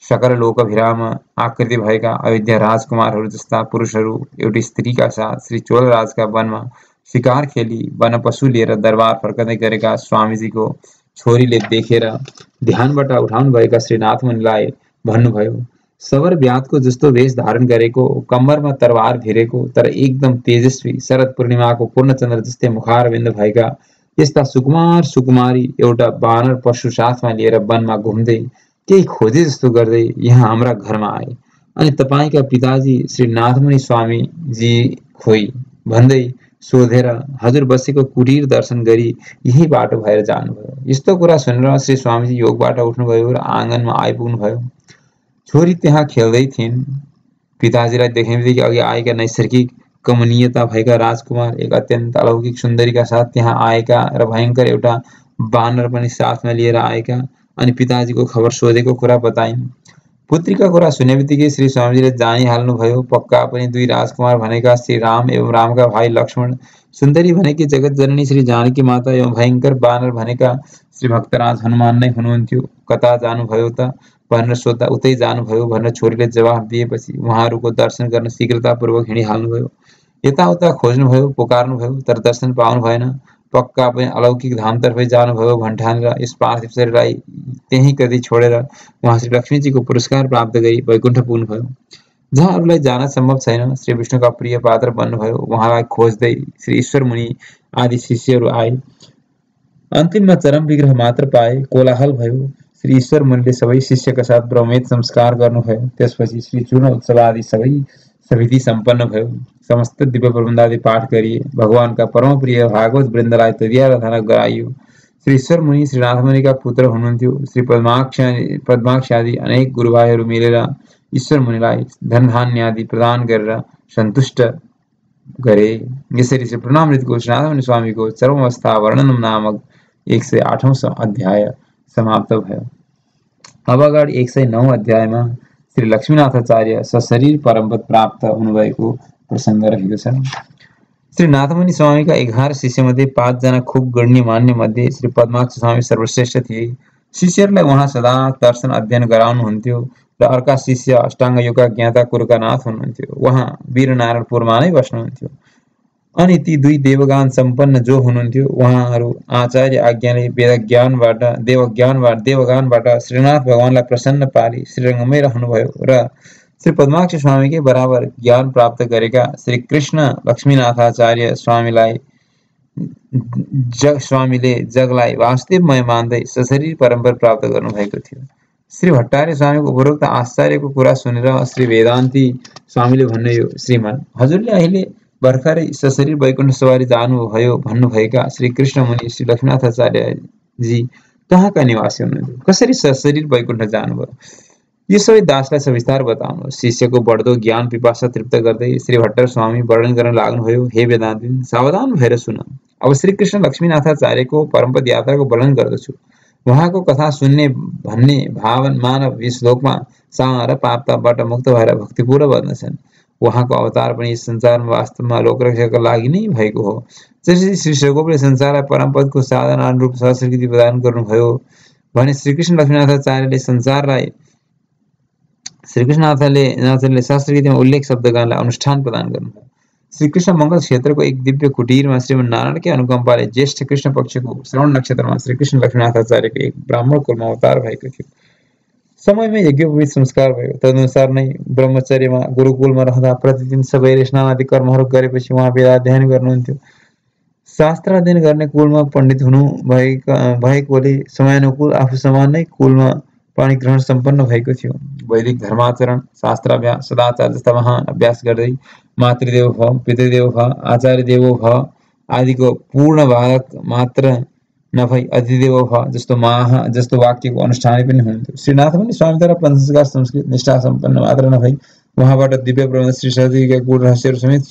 सकल लोकभिराम आकृति भएका अयोध्या राजकुमारहरू जस्ता पुरुषहरू एउटी स्त्रीका साथ श्री चोल राजका वनमा शिकार खेली वन पशु लिएर दरबार फर्कँदै गरेका स्वामीजीको छोरीले देखेर ध्यानबाट उठाउनु भएका श्री नाथमुनिलाई भन्नुभयो, सबर ब्यातको जस्तो वेश धारण गरेको, कम्मरमा तरवार भिरेको तर एकदम तेजस्वी शरद पूर्णिमाको पूर्णचन्द्र जस्तै मुखारविन्द भएका यस्ता सुकुमार सुकुमारी एउटा बानर पशु साथमा लिएर वनमा घुम्दै केही खोजे जस्तो गर्दै यहाँ हाम्रा घरमा आए। अनि तपाईका पिताजी श्री नाथमुनि स्वामीजी खोइ भन्दै सोधेर हजुर बसेको कुटीर दर्शन गरी यही बाटो भएर जानुभयो। यस्तो कुरा सुनेर श्री स्वामीजी योगबाट उठ्नुभयो र आँगनमा आइपुग्नुभयो। छोरी त्यहाँ खेल्दै थिइन्। पिताजीलाई देख्नेबित्तिकै अघि आएका नैसर्गिक कमनीयता भएका राजकुमार एक अत्यन्त अलौकिक सुन्दरीका साथ त्यहाँ आएका र भयङ्कर एउटा बानर पनि साथमा लिएर आएका अनि पिताजीको खबर सोधेको कुरा बताइन्। पुत्रीका कुरा सुनेबित्तिकै श्री स्वामीजीले जानिहाल्नुभयो, पक्का पनि 2 राजकुमार भनेका श्री राम एवं रामका भाइ लक्ष्मण, सुन्दरी भनेकी जगत जननी श्री जानकी माता एवं भयङ्कर बानर भनेका श्री भक्तराज हनुमान नै हुनुहुन्थ्यो। कता जानुभयो त भनेर सोद्धा उतै जानुभयो भनेर छोरीले जवाफ दिएपछि उहाँहरूको दर्शन गर्न शीघ्रतापूर्वक हिँडिहाल्नुभयो। यताउता खोज्नुभयो, पुकार्नुभयो तर दर्शन पाउनु भएन। पक्का पनि अलौकिक धामतर्फै जानुभयो भन्ठानेर यस पार्थिव शरीरलाई त्यही कतै छोडेर उहाँ श्री लक्ष्मीजीको पुरस्कार प्राप्त गरी वैकुण्ठ पुग्नुभयो, जहाँ अरूलाई जान सम्भव छैन। श्री विष्णुका प्रिय पात्र बन्नुभयो। उहाँलाई खोज्दै श्री ईश्वर मुनि आदि शिष्यहरू आए। अन्तिममा चरम विग्रह मात्र पाए। कोलाहल भयो। श्री ईश्वर मुनिले सबै शिष्यका साथ ब्रह्मवेद संस्कार गर्नुभयो। त्यसपछि श्री चूर्ण उत्सव आदि सबै सविधि सम्पन्न भयो। समस्त दिव्य प्रबन्धादि पाठ गरिए। भगवानका परम प्रिय भागवत वृन्दलाई तदीयाराधना गराइयो। श्री ईश्वर मुनि श्री नाथमुनिका पुत्र हुनुहुन्थ्यो। श्री पद्माक्ष आदि अनेक गुरुभाइहरू मिलेर ईश्वर मुनिलाई धनधान्यादि प्रदान गरेर सन्तुष्ट गरे। यसरी श्री प्रणवामृतको श्री नाथमुनि स्वामीको चरमावस्था वर्णनम नामक 108औं अध्याय समाप्त भयो। अब अगाडि 109 अध्यायमा श्री लक्ष्मीनाथाचार्य सशरीर परमपद प्राप्त हुनुभएको प्रसङ्ग रहेको छ। श्री नाथमुनि स्वामीका 11 शिष्यमध्ये 5 जना खूब गण्यमान्य मध्ये श्री पद्माक्ष स्वामी सर्वश्रेष्ठ थिए। शिष्यहरूलाई उहाँ सदा दर्शन अध्ययन गराउनुहुन्थ्यो र अर्का शिष्य अष्टाङ्ग योगका ज्ञाता कुर्कानाथ हुनुहुन्थ्यो। उहाँ वीरनारायणपुरमा नै बस्नुहुन्थ्यो। अनि ती दुई देवगान सम्पन्न जो हुनुहुन्थ्यो उहाँहरू आचार्य आज्ञाले देवगानबाट श्रीनाथ भगवानलाई प्रसन्न पारी श्रीरङ्गमै रहनुभयो र श्री पद्माक्ष स्वामीकै बराबर ज्ञान प्राप्त गरेका श्री कृष्ण लक्ष्मीनाथाचार्य स्वामीले जगलाई वास्तवमय मान्दै सशरीर परम्पर प्राप्त गर्नुभएको थियो। श्री भट्टार्य स्वामीको उपरोक्त आश्चर्यको कुरा सुनेर श्री वेदान्ती स्वामीले भन्नुभयो, श्रीमान हजुरले अहिले भर्खरै सशरीर वैकुण्ठ सवारी जानुभयो भन्नुभएका श्री कृष्ण मुनि श्री लक्ष्मीनाथाचार्यजी कहाँका निवासी हुनुहुन्थ्यो? कसरी सशरीर वैकुण्ठ जानुभयो? यो सबै दासलाई सविस्तार बताउनु। शिष्यको बढ्दो ज्ञान पिपासा तृप्त गर्दै श्री भट्टर स्वामी वर्णन गर्न लाग्नुभयो। हे वेदान्ती, सावधान भएर सुन। अब श्री कृष्ण लक्ष्मीनाथाचार्यको परमपद यात्राको वर्णन गर्दछु। उहाँको कथा सुन्ने भन्ने भावन मानव यस लोकमा सारा पापबाट मुक्त भएर भक्तिपूर्ण बन्दछन्। उहाँको अवतार पनि यस संसारमा वास्तवमा लोकरक्षाका लागि नै भएको हो। जसरी श्री शेरगोपले संसारलाई परमपदको साधन अनुरूप संस्कृति प्रदान गर्नुभयो भने श्रीकृष्ण लक्ष्मीनाथाचार्यले श्रीकृष्णनाथले संस्कृतिमा उल्लेख शब्दगानलाई अनुष्ठान प्रदान गर्नुभयो। श्रीकृष्ण मङ्गल क्षेत्रको एक दिव्य कुटीरमा श्रीमन्नारायणकै अनुकम्पाले ज्येष्ठ कृष्ण पक्षको श्रवण नक्षत्रमा श्रीकृष्ण लक्ष्मीनाथाचार्यको एक ब्राह्मण कुलमा अवतार भएको थियो। समयमा यज्ञोपवीत संस्कार भयो। तदनुसार नै ब्रह्मचर्यमा गुरुकुलमा रहँदा प्रतिदिन सबैले स्नान आदि कर्महरू गरेपछि उहाँ वेदाध्ययन गर्नुहुन्थ्यो। शास्त्र अध्ययन गर्ने कुलमा पण्डित हुनु भएकोले समयानुकूल आफू समान नै कुलमा पाणी ग्रहण सम्पन्न भएको थियो। वैदिक धर्माचरण, शास्त्राभ्यास, सदाचार जस्ता महान अभ्यास गर्दै मातृदेव भव, पितृदेव भव, आचार्य देवो भव आदिको पूर्ण बालक मात्र नभई अतिदेव भव जस्तो वाक्यको अनुष्ठान पनि हुन्थ्यो। श्रीनाथ मुनि स्वामीद्वारा पञ्चसंस्कार संस्कृत निष्ठा सम्पन्न मात्र नभई उहाँबाट दिव्य प्रबन्ध श्री सदीका गुण रहस्यहरू समेत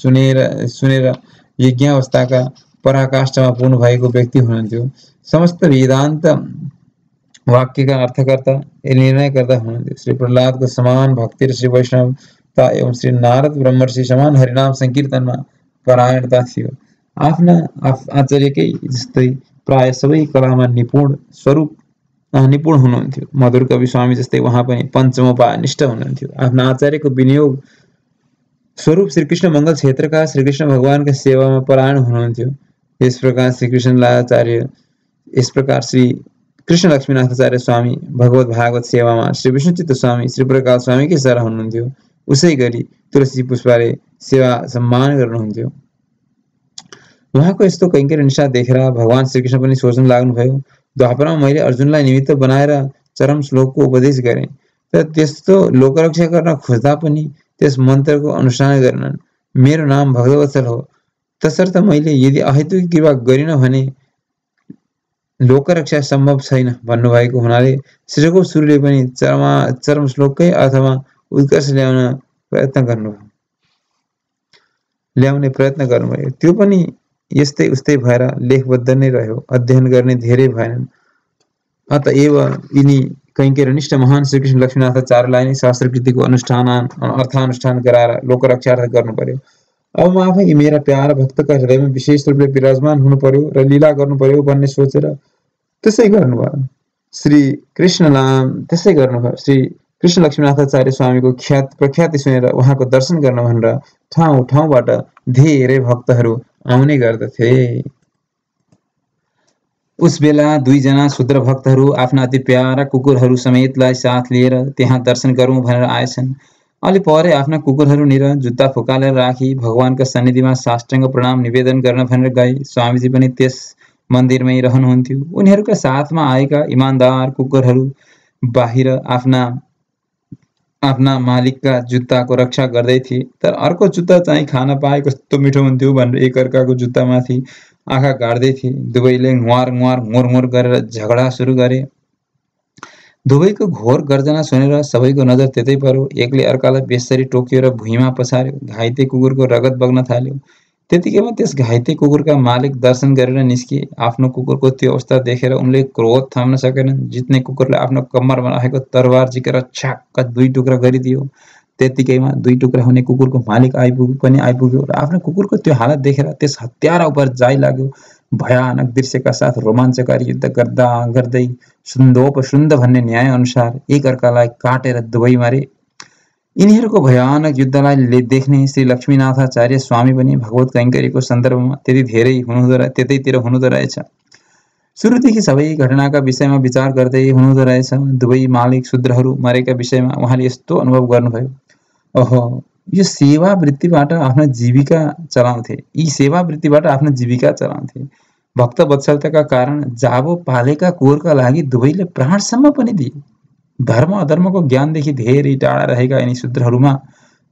सुनेर यज्ञावस्थाका पराकाष्ठमा पुग्नु भएको व्यक्ति हुनुहुन्थ्यो। समस्त वेदान्त वाक्यका अर्थकर्ता निर्णयकर्ता हुनुहुन्थ्यो। श्री प्रहलादको समान भक्ति र श्री वैष्णवता एवं श्री नारद ब्रह्मर्षि समान हरिनाम संकीर्तनमा परायणता थियो। आफ्ना आचार्यकै जस्तै प्राय सबै कलामा निपुण हुनुहुन्थ्यो। मधुर कवि स्वामी जस्तै उहाँ पनि पञ्चमोपानिष्ठ हुनुहुन्थ्यो। आफ्ना आचार्यको विनियोग स्वरूप श्रीकृष्ण मङ्गल क्षेत्रका श्रीकृष्ण भगवानका सेवामा परायण हुनुहुन्थ्यो। यस प्रकार श्री कृष्ण लक्ष्मीनाथाचार्य स्वामी भगवत भागवत सेवामा श्री विष्णुचित्त स्वामी श्री प्रकाश स्वामीकै सरह हुनुहुन्थ्यो। उसै गरी तुलसी पुष्पाले सेवा सम्मान गर्नुहुन्थ्यो। उहाँको यस्तो कैङ्कर्य निष्ठा देखेर भगवान श्रीकृष्ण पनि सोच्न लाग्नुभयो, द्वापरमा मैले अर्जुनलाई निमित्त बनाएर चरम श्लोकको उपदेश गरेँ, तर त्यस्तो लोकरक्षा गर्न खोज्दा पनि त्यस मन्त्रको अनुष्ठान गरेनन्। मेरो नाम भक्तवत्सल हो, तसर्थ मैले यदि अहेतुकी कृपा गरिन भने लोकरक्षा सम्भव छैन भन्नुभएको हुनाले श्रीको सूर्यले पनि चरम श्लोककै अर्थमा उत्कर्ष ल्याउने प्रयत्न गर्नुभयो। त्यो पनि यस्तै उस्तै भएर लेखबद्ध नै रह्यो। अध्ययन गर्ने धेरै भएनन्। अतएव यिनी कैङ्कर्यनिष्ठ महान श्रीकृष्ण लक्ष्मीनाथाचार्यलाई नै शास्त्रकृतिको अर्थानुष्ठान गराएर लोकरक्षार्थ गर्नु पर्यो। अब म आफै मेरा प्यारा भक्तका हृदयमा विशेष रूपले विराजमान हुनु पर्यो र लीला गर्नु पर्यो भन्ने सोचेर त्यसै गर्नुभयो। श्री कृष्ण लक्ष्मीनाथाचार्य स्वामीको प्रख्याति सुनेर उहाँको दर्शन गर्न भनेर ठाउँ ठाउँबाट धेरै भक्तहरू आउने गर्दथे। उस बेला 2 जना शूद्र भक्तहरू आफ्ना अति प्यारा कुकुरहरू समेतलाई साथ लिएर त्यहाँ दर्शन गरौँ भनेर आएछन्। अलि परे आफ्ना कुकुरहरूनिर जुत्ता फुकालेर राखी भगवानका सन्निधिमा साष्टाङ्ग प्रणाम निवेदन गर्न भनेर गए। स्वामीजी पनि त्यस मन्दिरमै रहनुहुन्थ्यो। उनीहरूका साथमा आएका इमान्दार कुकुरहरू बाहिर आफ्ना मालिकका जुत्ताको रक्षा गर्दै थिए, तर अर्को जुत्ता चाहिँ खान पाए कस्तो मिठो हुन्थ्यो भनेर एकअर्काको जुत्तामाथि आँखा गाड्दै थिए। दुवैले ङ्वार गरेर झगडा सुरु गरे। दुवैको घोर गर्जना सुनेर सबैको नजर त्यतै पर्यो। एकले अर्कालाई बेसरी टोक्यो र भुइँमा पछार्यो। घाइते कुकुरको रगत बग्न थाल्यो। त्यतिकैमा त्यस घाइते कुकुरका मालिक दर्शन गरेर निस्किए। आफ्नो कुकुरको त्यो अवस्था देखेर उनले क्रोध थाम्न सकेनन्। जित्ने कुकुरले आफ्नो कम्मरमा रहेको तरबार झिकेर छ्याक्क 2 टुक्रा गरिदियो। त्यतिकैमा 2 टुक्रा हुने कुकुरको मालिक आइपुग्यो र आफ्नो कुकुरको त्यो हालत देखेर त्यस हत्यारा उपर जाइलाग्यो। भयानक दृश्यका साथ रोमाञ्चकारी युद्ध गर्दा गर्दै सुन्दोपसुन्द भन्ने न्याय अनुसार एकअर्कालाई काटेर दुवै मारे। यिनीहरूको भयानक युद्धलाई देख्ने श्री लक्ष्मीनाथाचार्य स्वामी पनि भगवत कैंकर्यको सन्दर्भमा त्यतैतिर हुनुहुँदो रहेछ। सुरुदेखि सबै घटनाका विषयमा विचार गर्दै हुनुहुँदो रहेछ। दुवै मालिक शूद्रहरू मरेका विषयमा उहाँले यस्तो अनुभव गर्नुभयो। ओहो, यो सेवावृत्तिबाट आफ्नो जीविका चलाउँथे। भक्त वत्सलताका कारण जाबो पालेका कुकुरका लागि दुवैले प्राणसम्म पनि दिए। धर्म अधर्मको ज्ञानदेखि धेरै टाढा रहेका यिनी शूद्रहरूमा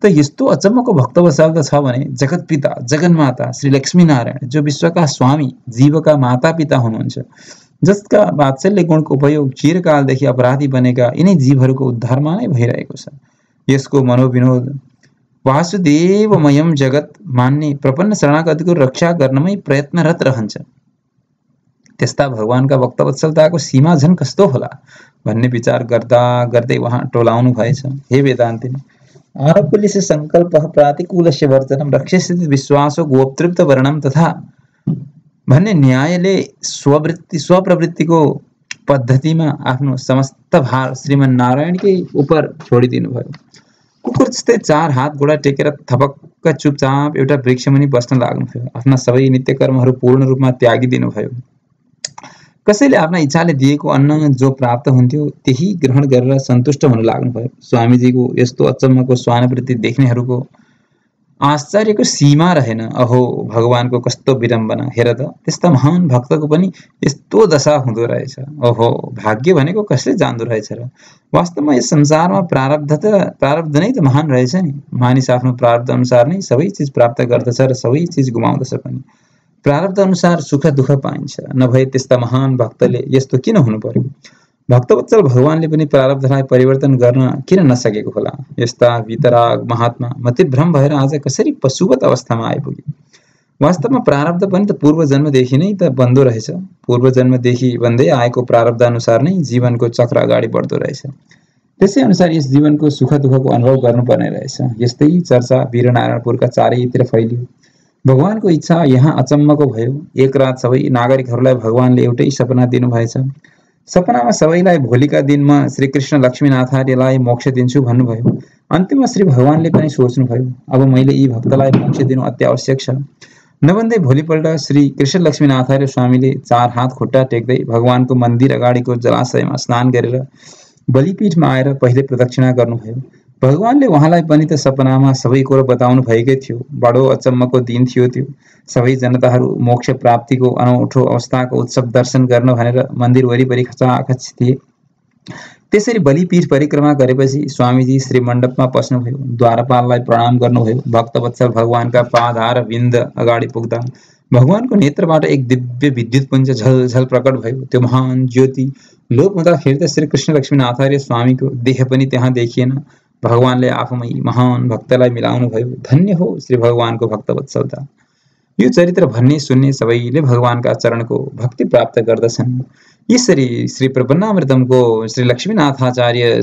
त यस्तो अचम्मको भक्तवत्सलता छ भने जगतपिता जगन्माता श्री लक्ष्मीनारायण, जो विश्वका स्वामी जीवका माता पिता हुनुहुन्छ, जसका वात्सल्य गुणको उपयोग चिरकालदेखि अपराधी बनेका यिनै जीवहरूको उद्धारमा नै भइरहेको छ। यसको मनोविनोद वासुदेवमयम जगत मान्ने प्रपन्न शरणागतिको रक्षा गर्नमै प्रयत्नरत रहन्छ। त्यस्ता भगवानका भक्तवत्सलताको सीमा झन् कस्तो होला भन्ने विचार गर्दा गर्दै उहाँ टोलाउनु भएछ। हे वेदान्तिनी, आरब्धस्य संकल्पः प्रातिकूलस्य वर्जनं रक्षस्यति विश्वासो गोप्तृप्त वर्णम तथा भन्ने न्यायले स्वप्रवृत्तिको पद्धतिमा आफ्नो समस्त भार श्रीमन नारायणकै उपर छोडिदिनु भयो। कुकुर जस्तै 4 हात गोडा टेकेर थपक्क चुपचाप एउटा वृक्षमुनि बस्न लाग्नुभयो। आफ्ना सबै नित्य कर्महरू पूर्ण रूपमा त्यागिदिनु भयो। कसैले आफ्ना इच्छाले दिएको अन्न जो प्राप्त हुन्थ्यो त्यही ग्रहण गरेर सन्तुष्ट हुन लाग्नुभयो। स्वामीजीको यस्तो अचम्मको स्वानुवृत्ति देख्नेहरूको आश्चर्यको सीमा रहेन। अहो, भगवानको कस्तो विडम्बना! हेर त, त्यस्ता महान भक्तको पनि यस्तो दशा हुँदो रहेछ। ओहो, भाग्य भनेको कसले जान्दो रहेछ र? वास्तवमा यस संसारमा प्रारब्ध नै त महान रहेछ नि। मानिस आफ्नो प्रारब्ध अनुसार नै सबै चिज प्राप्त गर्दछ र सबै चिज गुमाउँदछ पनि। प्रारब्ध अनुसार सुख दुःख पाइन्छ। नभए त्यस्ता महान भक्तले यस्तो किन हुनु पर्यो? भक्तवत्सल भगवानले पनि प्रारब्धलाई परिवर्तन गर्न किन नसकेको होला? यस्ता वितराग महात्मा मतिभ्रम भएर आज कसरी पशुवत अवस्थामा आइपुगे? वास्तवमा प्रारब्ध पनि त पूर्व जन्मदेखि नै त बन्दो रहेछ। पूर्व जन्मदेखि बन्दै आएको प्रारब्ध अनुसार नै जीवनको चक्र अगाडि बढ्दो रहेछ। त्यसै अनुसार यस जीवनको सुख दुःखको अनुभव गर्नुपर्ने रहेछ। यस्तै चर्चा वीरनारायणपुरका चारैतिर फैलियो। भगवानको इच्छा यहाँ अचम्मको भयो। एक रात सबै नागरिकहरूलाई भगवानले एउटै सपना दिनुभएछ। सपनामा सबैलाई भोलिका दिनमा श्री कृष्ण लक्ष्मीनाथार्यलाई मोक्ष दिन्छु भन्नुभयो। अन्त्यमा श्री भगवानले पनि सोच्नुभयो, अब मैले यी भक्तलाई मोक्ष दिनु अत्यावश्यक छ। नभन्दै भोलिपल्ट श्री कृष्ण लक्ष्मीनाथार्य स्वामीले 4 हात खुट्टा टेक्दै भगवानको मन्दिर अगाडिको जलाशयमा स्नान गरेर बलिपीठमा आएर पहिले प्रदक्षिणा गर्नुभयो। भगवानले उहाँलाई पनि त सपनामा सबै कुरो बताउनु भएकै थियो। बडो अचम्मको दिन थियो त्यो। सबै जनताहरू मोक्ष प्राप्तिको अनौठो अवस्थाको उत्सव दर्शन गर्न भनेर मन्दिर वरिपरि खचाखच थिए। त्यसरी बलिपीठ परिक्रमा गरेपछि स्वामीजी श्री मण्डपमा पस्नुभयो। द्वारपाललाई प्रणाम गर्नुभयो। भक्तवत्सल भगवानका पादार विन्द अगाडि पुग्दा भगवानको नेत्रबाट एक दिव्य विद्युत पुञ्ज झलझल प्रकट भयो। त्यो महान ज्योति लोप हुँदाखेरि त श्री कृष्ण लक्ष्मीनाथार्य स्वामीको देह पनि त्यहाँ देखिएन। भगवानले आफूमै महान भक्तलाई मिलाउनु भयो। धन्य हो श्री भगवानको भक्तवत्सलता। यो चरित्र भन्ने सुन्ने सबैले भगवानका चरणको भक्ति प्राप्त गर्दछन्। यसरी श्री प्रपन्नामृतमको श्री लक्ष्मीनाथाचार्य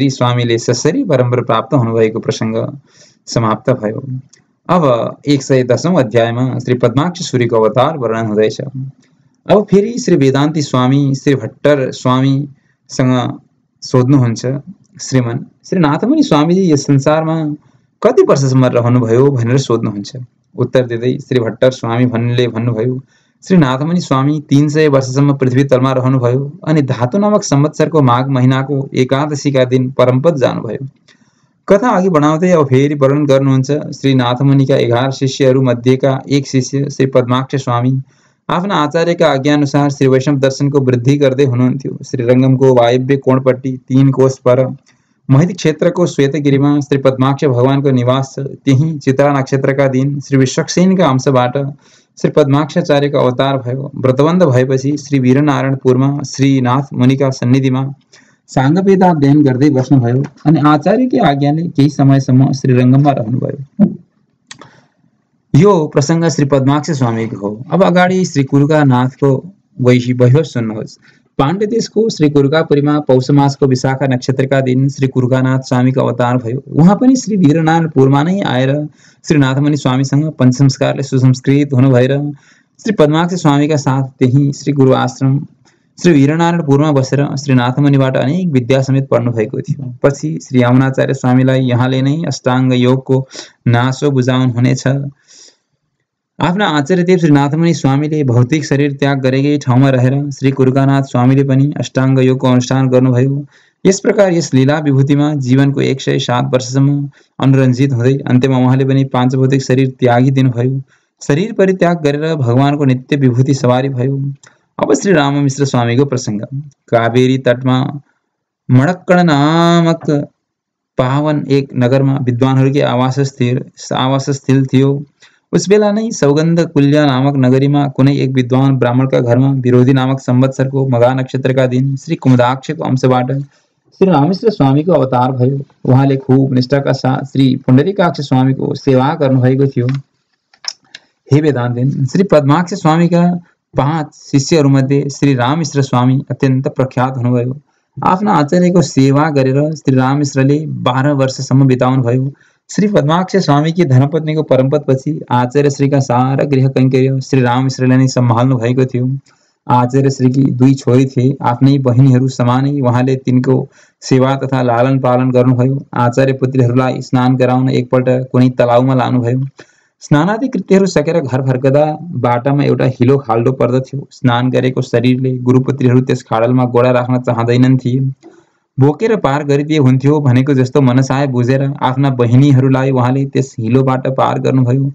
स्वामीले ससरी परम्पर प्राप्त हुनुभएको प्रसङ्ग समाप्त भयो। अब 110औं अध्यायमा श्री पद्माक्ष सूर्यको अवतार वर्णन हुँदैछ। अब फेरि श्री वेदान्ती स्वामी श्री भट्टर स्वामीसँग सोध्नुहुन्छ, श्रीमन श्री नाथमुनि स्वामीजी यस संसारमा कति वर्षसम्म रहनुभयो भनेर सोध्नुहुन्छ। उत्तर दिँदै श्री भट्टर स्वामी भन्नुभयो, श्री नाथमुनि स्वामी 300 वर्षसम्म पृथ्वी तलमा रहनुभयो अनि धातु नामक संवत्सरको माघ महिनाको एकादशीका दिन परमपद जानुभयो। कथा अघि बढाउँदै अब फेरि वर्णन गर्नुहुन्छ। श्री नाथमुनिका 11 शिष्यहरू मध्येका एक शिष्य श्री पद्माक्ष स्वामी आफ्ना आचार्यका आज्ञानुसार श्री वैष्णव दर्शनको वृद्धि गर्दै हुनुहुन्थ्यो। श्रीरङ्गमको वायव्य कोणपट्टि 3 कोश पर महिती क्षेत्रको श्वेतगिरीमा श्री पद्माक्ष भगवानको निवास छ। त्यही चित्रा नक्षत्रका दिन श्री विश्वक्सेनका अंशबाट श्री पद्माक्षाचार्यको अवतार भयो। व्रतबन्ध भएपछि श्री वीरनारायणपुरमा श्री नाथ मुनिका सन्निधिमा साङ्गवेदाध्ययन गर्दै बस्नुभयो अनि आचार्यकी आज्ञाले केही समयसम्म श्रीरङ्गममा रहनुभयो। यो प्रसङ्ग श्री पद्माक्ष स्वामीको हो। अब अगाडि श्री कुरुका नाथको वैभव सुन्नुहोस्। पाण्डे देशको श्री कुरुकापुरीमा पौष मासको विशाखा नक्षत्रका दिन श्री कुरुकानाथ स्वामीको अवतार भयो। उहाँ पनि श्री वीरनारायणपुरमा नै आएर श्री नाथमुनि स्वामीसँग पञ्चसंस्कारले सुसंस्कृत हुनु भएर श्री पद्माक्ष स्वामीका साथ त्यही श्री गुरु आश्रम श्री वीरनारायणपुरमा बसेर श्री नाथमुनिबाट अनेक विद्या समेत पढ्नु भएको थियो। पछि श्री यमुनाचार्य स्वामीलाई यहाँले नै अष्टाङ्ग योगको नासो बुझाउनु हुनेछ। आफ्ना आचार्यदेव श्री नाथमुनि स्वामीले भौतिक शरीर त्याग गरेकै ठाउँमा रहेर श्री कुरुकानाथ स्वामीले पनि अष्टाङ्ग योगको अनुष्ठान गर्नुभयो। यस प्रकार यस लीला विभूतिमा जीवनको 107 वर्षसम्म अनुरञ्जित हुँदै अन्त्यमा उहाँले पनि पाँचभौतिक शरीर त्यागिदिनुभयो। शरीर परित्याग गरेर भगवानको नित्य विभूति सवारी भयो। अब श्री राममिश्र स्वामीको प्रसङ्ग। कावेरी तटमा मणक्कड नामक पावन एक नगरमा विद्वानहरूकै आवासस्थल थियो। उस बेला नै सौगन्ध कुल्या नामक नगरीमा कुनै एक विद्वान ब्राह्मणका घरमा विरोधी नामक संवत्सरको मघा नक्षत्रका दिन श्री कुमुदाक्षको अंशबाट श्री रामेश्वर स्वामीको अवतार भयो। उहाँले खूब निष्ठाका साथ श्री पुण्डरीकाक्ष स्वामीको सेवा गर्नुभएको थियो। हे वेदान्तेन, श्री पद्माक्ष स्वामीका 5 शिष्यहरूमध्ये श्री राममिश्र स्वामी अत्यन्त प्रख्यात हुनुभयो। आफ्ना आचार्यको सेवा गरेर श्री राममिश्रले 12 वर्षसम्म बिताउनु भयो। श्री पद्माक्ष स्वामीकी धर्मपत्नीको परमपदपछि आचार्य श्रीका सारा गृह कैङ्कर्य श्री राममिश्रले नै सम्हाल्नु भएको थियो। आचार्य श्रीकी 2 छोरी थिए। आफ्नै बहिनीहरू समानै उहाँले तिनको सेवा तथा लालन पालन गर्नुभयो। आचार्य पुत्रीहरूलाई स्नान गराउन एकपल्ट कुनै तलाउमा लानुभयो। स्नानादि कृत्यहरू सकेर घर फर्कदा बाटामा एउटा हिलो खाल्डो पर्दथ्यो। स्नान गरेको शरीरले गुरुपुत्रीहरू त्यस खाडलमा गोडा राख्न चाहँदैनन् थिए। बोकेर पार गरिदिए हुन्थ्यो भनेको जस्तो मनसाय बुझेर आफ्ना बहिनीहरूलाई उहाँले त्यस हिलोबाट पार गर्नुभयो।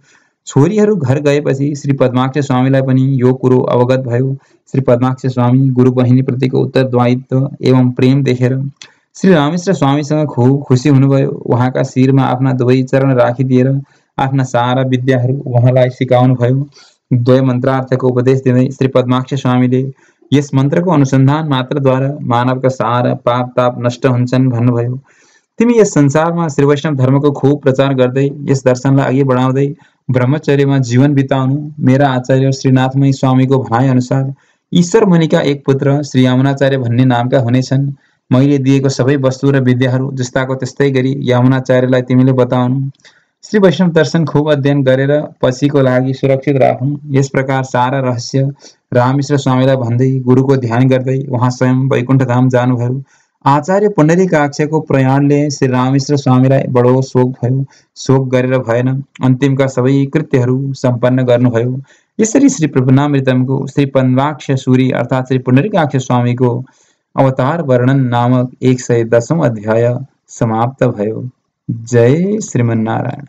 छोरीहरू घर गएपछि श्री पद्माक्ष स्वामीलाई पनि यो कुरो अवगत भयो। श्री पद्माक्ष स्वामी गुरु बहिनीप्रतिको उत्तरदायित्व एवं प्रेम देखेर श्री रामेश्वर स्वामीसँग खूब खुसी हुनुभयो। उहाँका शिरमा आफ्ना दुवै चरण राखिदिएर आफ्ना सारा विद्याहरू उहाँलाई सिकाउनु भयो। द्वय मन्त्रार्थको उपदेश दिँदै श्री पद्माक्ष स्वामीले यस मन्त्रको अनुसन्धान मात्रद्वारा मानवका सारा पाप ताप नष्ट हुन्छन् भन्नुभयो। तिमी यस संसारमा श्री वैष्णव धर्मको खूब प्रचार गर्दै यस दर्शनलाई अघि बढाउँदै ब्रह्मचर्यमा जीवन बिताउनु। मेरा आचार्य श्री नाथमय स्वामीको भनाइ अनुसार ईश्वर मुनिका एक पुत्र श्री यमुनाचार्य भन्ने नामका हुनेछन्। मैले दिएको सबै वस्तु र विद्याहरू जस्ताको त्यस्तै गरी यमुनाचार्यलाई तिमीले बताउनु। श्री वैष्णव दर्शन खूब अध्ययन गरेर पछिको लागि सुरक्षित राख्नु। यस प्रकार सारा रहस्य राममिश्र स्वामीलाई भन्दै गुरुको ध्यान गर्दै उहाँ स्वयं वैकुण्ठ धाम जानुभयो। आचार्य पुण्डरीकाक्षको प्रयाणले श्री राममिश्र स्वामीलाई बडो शोक भयो। शोक गरेर भएन, अन्तिमका सबै कृत्यहरू सम्पन्न गर्नुभयो। यसरी श्री प्रपन्नामृतमको श्री पद्माक्ष सूरी अर्थात् श्री पुण्डरीकाक्ष स्वामीको अवतार वर्णन नामक 110औं अध्याय समाप्त भयो। जय श्रीमन्नारायण।